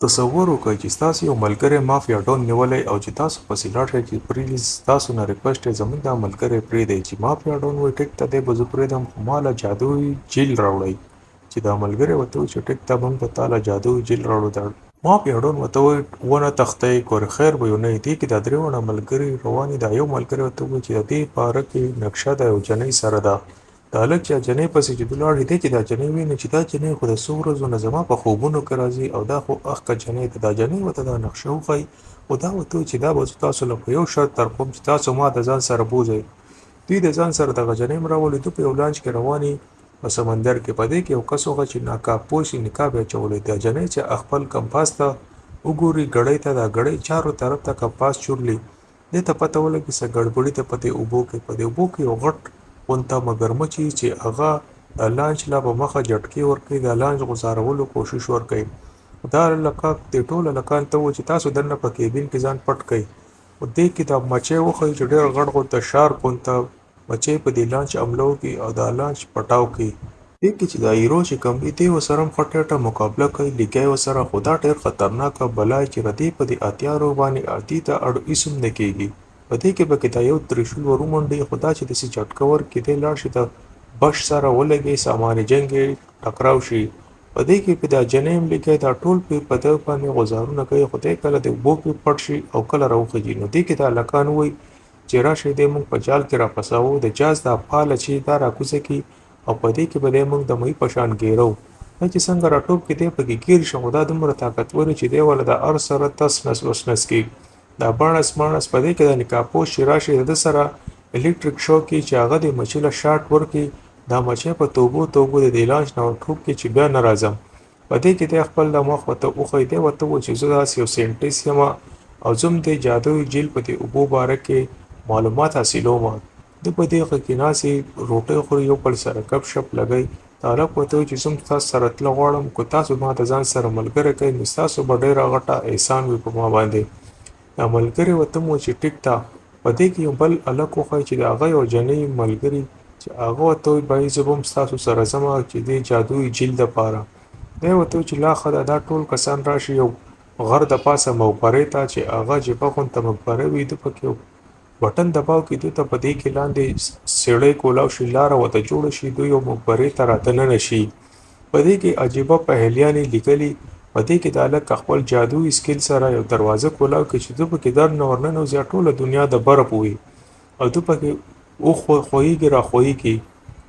تصور وکړئ چې ستاسو یو ملګری مافیا ډون نیولی او چې تاسو پسې لاړ شئ چې پلیز تاسو نه ریکویسټ دی زموږ دا ملګری پرېږدئ چې مافیا ډون وایي ټیک ته دی به زه پرېږدم خو ما له جادویي جیل راوړئ چې دا ملګری ورته وایي چې ټیک ته موږ به تا له جادویي جیل راوړو دا مافیا ډون ورته وایي ونه تښتئ ګورې خیر به یو نه وي دې کې دا درې واړه ملګري روان دي دا یو ملګری ورته وایي چې د دې باره کې نقشه د یو جنۍ سره ده د هلک چې جنۍ پسې چې دوی لاړ دی چې دا جنۍ ویني چې دا جنۍ خو د څو ورځو نه زما په خوبونو کې راځي او دا خو اخکه جنۍ ده دا جنۍ ورته دا نقشه وښایي خو دا ورته وایي چې دا به زه تاسو له په یو شرط درکوم چې تاسو ما د ځان سره بوځئ دوی د ځان سره دغه جنۍ هم راولي دوی په یو لانچ کې رواني په سمندر کې په دې کې یو کس وغه چې ناکاپ پوشي نقاب یې اچولی دا جنۍ چې خپل کمپاس ته وګوري ګړۍ ته دا ګړۍ چارو طرف ته کمپاس چورلي دې ته پته ولګي څه ګړبړي ته په دې اوبو کې په دې اوبو کې یو غټ غونته مګرمچې چې هغه د لانچ لا په مخه جټکې ورکوي د لانچ غوځارولو کوشش ورکوي دا لکه د ټوله لکان ته و چې تاسو دننه په کیبین کې ځان پټ کړئ او دې کې دا مچۍ وښیي چې ډېر غټ غونته شارپ غونته مچۍ په دې لانچ حمله وکړي او دا لانچ پټاو کړي دې کې چې دا هیرو چې کوم دی دې ورسره هم ښه ټیټه مقابله کوي لیکي ورسره خو دا ډېر خطرناکه بلای چې ردې په دې اتیارو باندې اتي ته اړ هېڅ هم نه کېږي په دې کې به کې دا یو تریشول ور ومنډي خو دا چې داسې جټکه ورکړي دی لاړ شي د بش سره ولګي سامان جنګ یې ټکراو شي په دې کې په دا جنۍ هم لیکي دا ټول په ده باندې غوځارونه کوي خو دی کله د اوبو کې پټ شي او کله راوخېږي نو دې کې دا هلکان وایي چې راشئ دی موږ په جال کې راپسوو د جاز دا پاله چې دا راکوزه کړي او په دې کې به دی موږ د مۍ په شان ګیرو دا چې څنګه راټوپ کې دی پکې ګیر شي خو دا دومره طاقتور چې دی ولا د هر سره تس نس وسنس کېږي دا بانس مانس په دې کې د نکاپوس چې راشي د سره الکتریک شوک کې چې هغه د مچۍ له شاټ ورکړي دا مچۍ په توبو د دې لانچ نه ورټوپ کې چې بیا نه راځم په دې کې دی خپل د مخ ورته وښی دی ورته ووایي چې زه داسې یو ساینټیسټ یم او زه هم د جادویي جیل په دې اوبو باره کې معلومات حاصلوم ده په دې کې ناستې روټۍ خوري یو بل سره ګپ شپ لګوي دا هلک ورته وایي چې زه هم تاسو سره تله غواړم که تاسو ما د ځان سره ملګری کوئ نو ستاسو به ډېره غټه احسان وي په ما باندې دا ملګری ورته هم وایي چې ټیک ده په دې کې یو بل هلک وښایي چې د هغه یو جنۍ ملګري چې هغه ورته وایي بهي زه به هم ستاسو سره ځمه چې دې جادویي جیل دپاره دی ورته وایي چې لا ښه ده دا ټول کسان راشي یو غر د پاسه مقبرې ته چې هغه جبه غونته مقبره وي ده پکې بټن دباو کې دوی ته په دې کې لاندې سړی کولاو شي لاره ورته جوړه شي دوی یو مقبرې ته راتننه شي په دې کې عجیبه پهلیانې لیکلي په دې کې د هلک خپل جادویي سکیل سره یو دروازه کولاو کې چې دوی پکې درنه ورننوځي ټوله دنیا د برف وي او دوی پکې وښویږي راښویږي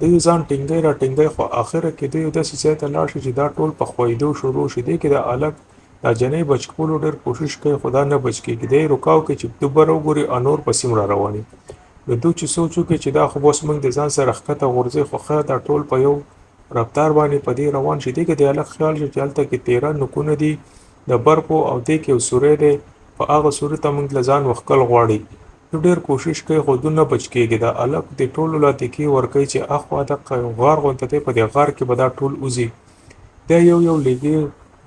دوی ځان ټینګی را ټینګی خو آخره کې دوی داسې ځای ته لاړ شي چې دا ټول په ښویېدو شروع شي دې کې د هلک دا جنۍ بچ کولو ډېر کوشش کوي خو دا نه بچ کېږي دی رکاو کوي چې دوی بره وګوري او نور پسې هم را رواني نو دوی چې سوچ وکړي چې دا خو اوس موږ د ځان سره ښکته غورځوي خو خیر دا ټول په یو رفتار باندې په دې روان شي دې کې د هلک خیال شي چې هلته کې 13 نوکونه دي د برفو او دې کې یو سوری دی په هغه سوري ته موږ له ځان وښکل غواړي دوی ډېر کوشش کوي خو دوی نه بچ کېږي دا هلک د ټولو لا تکې ورکوي چې اخوا دقه یو غار غونته دی په دې غار کې به دا ټول وځي دا یو لیږي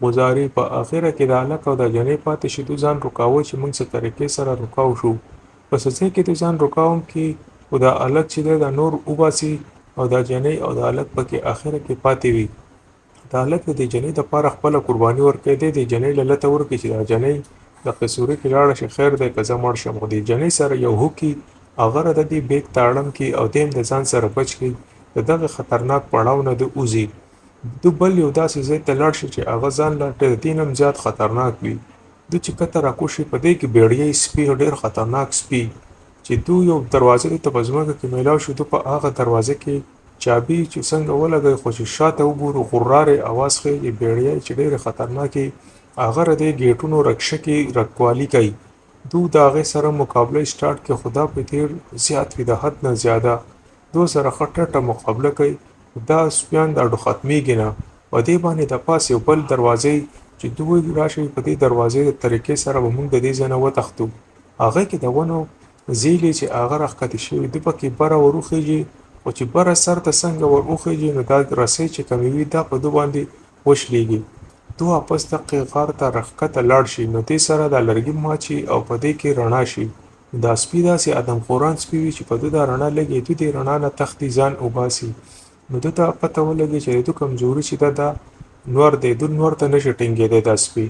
ګزاري په اخره کې د هلک او د جنۍ پاتې شي دوی ځان رکاوه چې موږ څه طریقې سره رکاو شو په څه ځای کې دوی ځان رکاوم کې خو دا هلک چې دی دا نور وباسي او دا جنۍ او د هلک پکې اخره کې پاتې وي دا هلک د جنۍ دپاره خپله قرباني ورکوي دی د جنۍ له لته ورکړي چې دا جنۍ د قصوري کې لاړه شي خیر دی که زه مړ شم خو د جنۍ سره یو هوکي هغه د دې بیګ ته اړم کړي او دی هم د ځان سره بچ کړي د دغه خطرناک پړاو نه د وځي دوی بل یو داسې ځای ته لاړ شي چې هغه ځان له د دې نه هم زیات خطرناک وي دوی چې کته راکوشي په دې کې بیړیی سپي ډېر خطرناک سپي چې دوی یو دروازه ته په ځمکه کې میلاو شو دوی په هغه دروازه کې چابي چې څنګه ولګوي خو چې شاته وګورو غرارې اواز ښیي بیړیی چې ډېرې خطرناکې هغه د ګیټونو رکشکې رکوالي کوي دوی د هغې سره مقابله سټارټ کړي خو دا په ډېر زیات وي د حد نه زیاده دوی سره ښه ټټه مقابله کوي دا سپیان دا ډو ختمیږي نه په دې باندې د پاس یو بل دروازې چې دوی راشي په دې دروازې د طریقې سره به موږ د دې ځای نه وتښتو هغه کې د ونو زیلې چې هغه راښکته شوي دوی پکې بره وروخیږي خو چې بره سر ته څنګه ور وخیږي نو دا رسۍ چې کمې وي دا په دوی باندې وشلېږي دوی واپس دقې غار ته راښکته لاړ شي نو دې سره دا لرګي ماچي او په دې کې رڼا شي دا سپي داسې ادمخوران سپي وي چې په دوی دا رڼا لګي دوی دې رڼا نه تښتي ځان وباسي نو ده ته پته ولګي چې د کمزوري چې ده دا نور دی دوی نور ته نشي ټینګېدی دا سپي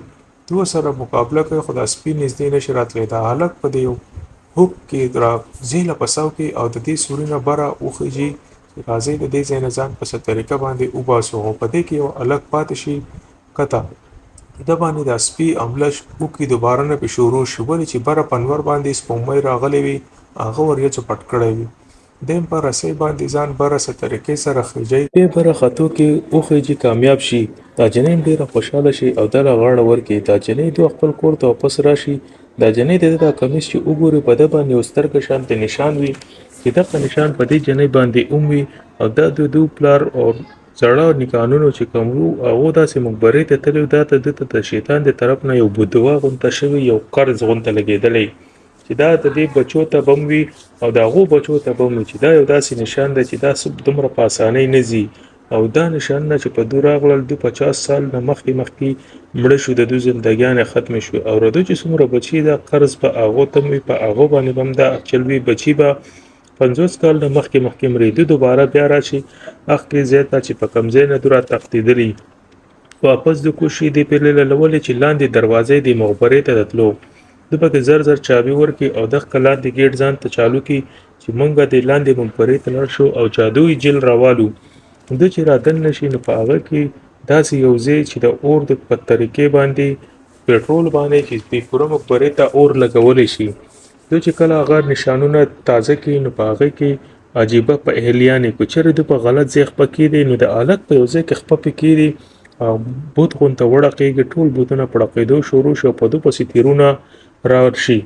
دوه سره مقابله کوي خو دا سپي نږدې نشي راتلی. دا هلک په دې هوک کې را ځي له پساو کې او د دې سوري نه بره وخیږي چې راځئ د دې ځای نه ځان په څه طریقه باندې وباسو. خو په دې کې یو هلک پاتې شي کته د باندې دا سپي حمله وکړي دوباره نه پې شروع شي ولې چې بره پنور باندې سپوږمۍ راغلی وي هغه وریځو پټ کړی وي. دیم په رسۍ باندې ځان بره څه طریقې سره خیجی بیا بره ختو کې وخیجي کامیاب شي. دا جنۍ ډېره خوشحاله شي او دله غاړه ورکړي. دا جنۍ دوه خپل کور ته واپس راشي. دا جنۍ د ده دا کمیس چې وګوري په ده باندې یو سترګه شانتې نشان وي چې دغه نشان په دې جنۍ باندې هم وي او دا د دوی پلار او زړه نښانونه چې کوم وو هغو داسې مقبرې ته تللي وو. دا ته ده ته د شیطان د طرف نه یو بدعا غونته شوی یو قرض غونته لګېدلی چې دا د دې بچو ته به هم وي او د هغو بچو ته به هم وي چې دا یو داسې نشان دی چې دا دومره په اسانۍ نه ځي او دا نشانونه چې په دوی راغلل دوی 50 سال نه مخکې مړه شو د دوی زندګیانې ختمې شوې او د دوی چې څومره بچي دا قرض په هغو ته هم وي په هغو باندې به هم دا چل وي بچي به 50 کال نه مخکې مري دوی دوباره بیا راشي اخري ځای ته چې په کوم ځای نه دوی راتښتېدلي واپس د کوشي دې پرې لولې چې لاندې دروازې د مقبرې ته تلو د پکې زر چابي ورکړي او دغه لاندې ګیټ ځان ته چالو کړي چې مونږ د لاندې مقبرې ته لاړ شو او جادویي جیل راوالو. د چې رادن نشي نو په هغه کې داسې یو ځای چې د اور د په طریقې باندې پېټرول باندې چې د پوره مقبرې ته اور لګولی شي. د چې کله هغه نشانونه تازه کړي نو په هغه کې عجیبه په اهلیانې کو چېرې د په غلط ځای خپه کېدی نو د هلک په یو ځای کې خپه پې کېدي بوت غونته وړقېږي ټول بوتونه پړقېدو شروع شو په دو پسې تیرونه راشي.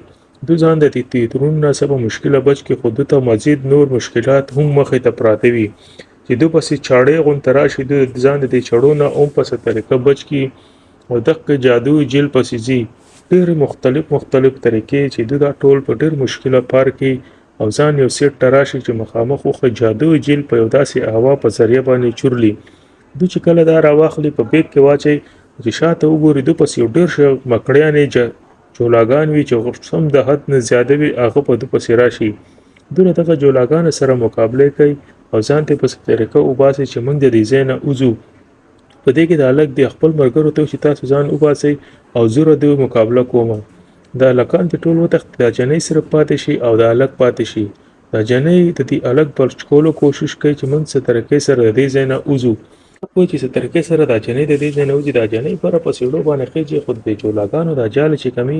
دو ځان د تیترونو نه څه په مشکله بچ کې خو دو ته مزید نور مشکلات هم مخې ته پراته وي چې دو پسې چاړې غونته راشي دو ځان د دې چړو نه هم په څه طریقه بچ کړي او دغه جادویي جیل پسې ځي. ډېرې مختلف طریقې چې دو دا ټول په ډېر مشکله پار کړي او ځان یو سیټ ته راشي چې مخامخ وخه جادویي جیل په یو داسې هوا په ذریعه باندې چورلي. دو چې کله دا راواخلي په بیگ کې واچي چې شاته وګوري دو پسې یو ډېر ښه مکړیانې جولاګان وي چې سم د حد نه زیاده وي هغه په دو پسې راشي. دوی له دغه جولاګانو سره مقابله کوي او ځان ته په طریقه وباسي چې موږ د دې ځای نه وځو. په دې کې د هلک د خپل ملګرو ته چې تاسو ځان وباسئ او زه د دوی مقابله کوم. دا هلکان چې ټول وتښتي دا جنۍ صرف پاتې شي او د هلک پاتې شي. دا جنۍ د دې هلک بچ کولو کوشش کوي چې موږ څه طریقې سره د دې ځای نه وځو. کوئی چې څه طریقې سره دا جنۍ د دې ځای نه وځي دا جنۍ بره په سیړو باندې خېجي خو د جولاګانو دا جال چې کمي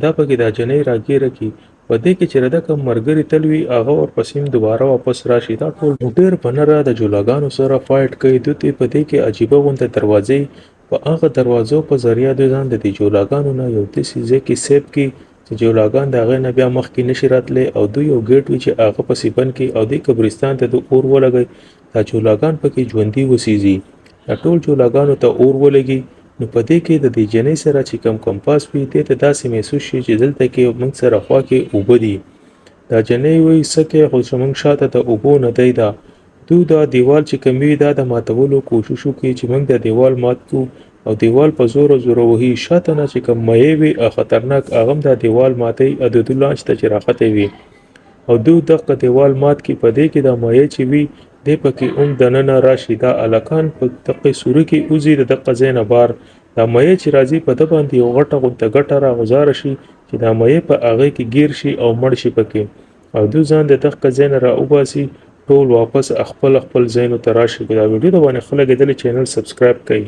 دا پکې دا جنۍ راګیره کړي په دې کې چې د کوم ملګري تل وي هغه ورپسې دوباره واپس راشي. دا ټول ډېر په نره د جولاګانو سره فایټ کوي. دوی په دې کې عجیبه غونډه دروازې په هغه دروازو په ذریعه دوی ځان د دې جولاګانو نه یو داسې ځای کې سیب کړي چې جولاګان د هغې نه بیا مخکې نشي راتلی او دوی یو ګیټ وي چې هغه پسې بند کړي او دې قبرستان ته د اور ولګوي دا جولاګان پکې ژوندي وسیږي. دا ټول جولاګانو ته اور ولګي نو په دې کې د دې جنۍ سره چې کم کمپاس وي دې ته داسې محسوس شي چې دلته کې موږ سره خوا کې اوبه دي. دا جنۍ وایي څه کوي خو زموږ شاته د اوبو نه دی. دوی دا دیوال چې کوم وي دا د ماتولو کوشش وکړي چې موږ د دیوال مات کړو او دیوال په زور وهي شاته نه چې کوم میې وي خطرناک هغه هم دا دیوال ماتوي او د دوی لانچ ته چې راختې وي او دوی دغه دیوال مات کړي. په دې کې دا میې چې وي دې پکې دننه راشي. دا هلکان په دغه سوري کې وځي د دغه ځای نه بار دا میې چې راځي په ده باندې یو غټه غونته ګټه راغوځاره شي چې دا میې په هغې کې ګیر شي او مړ شي پکې او دوی ځان د دغه ځای نه راوباسي ټول واپس خپل ځایونو ته راشي. دا ویډیو د باندې خلک لیدلی چینل سبسکرایب کړئ.